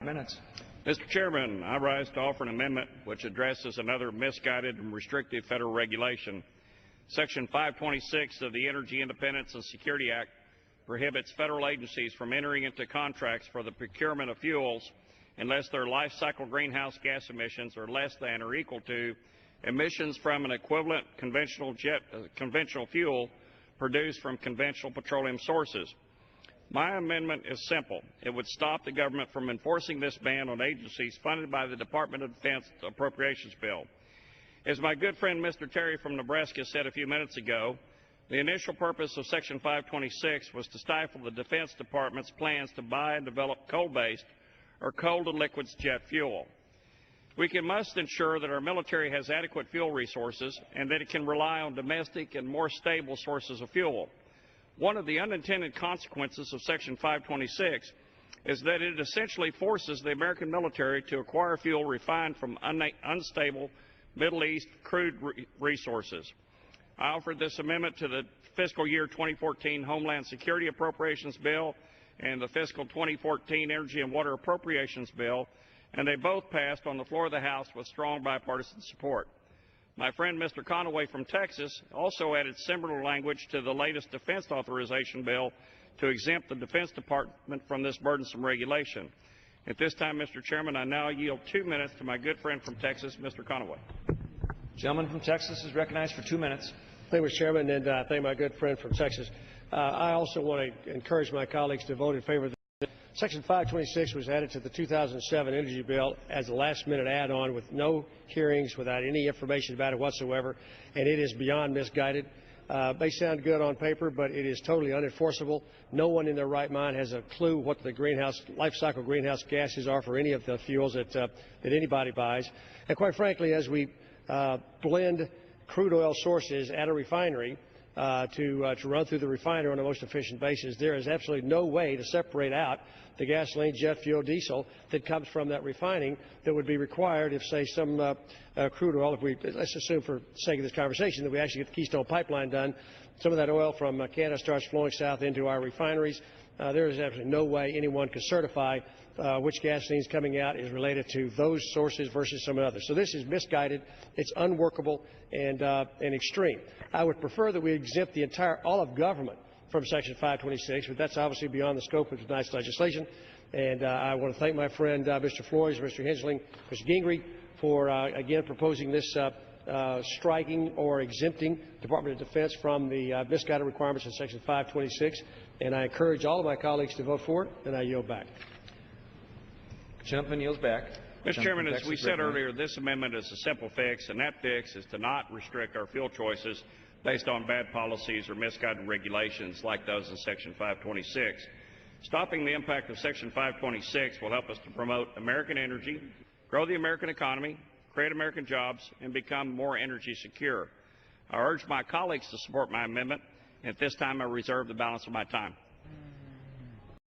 Minutes. Mr. Chairman, I rise to offer an amendment which addresses another misguided and restrictive federal regulation. Section 526 of the Energy Independence and Security Act prohibits federal agencies from entering into contracts for the procurement of fuels unless their life cycle greenhouse gas emissions are less than or equal to emissions from an equivalent conventional fuel produced from conventional petroleum sources. My amendment is simple. It would stop the government from enforcing this ban on agencies funded by the Department of Defense Appropriations bill. As my good friend Mr. Terry from Nebraska said a few minutes ago, the initial purpose of Section 526 was to stifle the Defense Department's plans to buy and develop coal-based or coal-to-liquids jet fuel. We must ensure that our military has adequate fuel resources and that it can rely on domestic and more stable sources of fuel. One of the unintended consequences of Section 526 is that it essentially forces the American military to acquire fuel refined from unstable Middle East crude resources. I offered this amendment to the fiscal year 2014 Homeland Security Appropriations Bill and the fiscal 2014 Energy and Water Appropriations Bill, and they both passed on the floor of the House with strong bipartisan support. My friend Mr. Conaway from Texas also added similar language to the latest defense authorization bill to exempt the Defense Department from this burdensome regulation. At this time, Mr. Chairman, I now yield 2 minutes to my good friend from Texas, Mr. Conaway. Gentleman from Texas is recognized for 2 minutes. Thank you, Mr. Chairman, and thank my good friend from Texas. I also want to encourage my colleagues to vote in favor of this. Section 526 was added to the 2007 Energy Bill as a last-minute add-on with no hearings, without any information about it whatsoever, and it is beyond misguided. May sound good on paper, but it is totally unenforceable. No one in their right mind has a clue what the life cycle greenhouse gases are for any of the fuels that anybody buys. And quite frankly, as we blend crude oil sources at a refinery to run through the refinery on the most efficient basis, there is absolutely no way to separate out the gasoline, jet fuel, diesel that comes from that refining that would be required if, say, some crude oil, let's assume for the sake of this conversation that we actually get the Keystone Pipeline done, some of that oil from Canada starts flowing south into our refineries. There is absolutely no way anyone could certify which gasoline is coming out is related to those sources versus some others. So this is misguided, it's unworkable, and extreme. I would prefer that we exempt the all of government from Section 526, but that's obviously beyond the scope of tonight's legislation. And I want to thank my friend Mr. Flores, Mr. Hensling, Mr. Gingrey for, again, proposing this striking or exempting Department of Defense from the misguided requirements in Section 526. And I encourage all of my colleagues to vote for it, and I yield back. Gentleman yields back. Mr. Chairman, as we said earlier, this amendment is a simple fix, and that fix is to not restrict our fuel choices based on bad policies or misguided regulations like those in Section 526. Stopping the impact of Section 526 will help us to promote American energy, grow the American economy, create American jobs, and become more energy secure. I urge my colleagues to support my amendment, and at this time I reserve the balance of my time.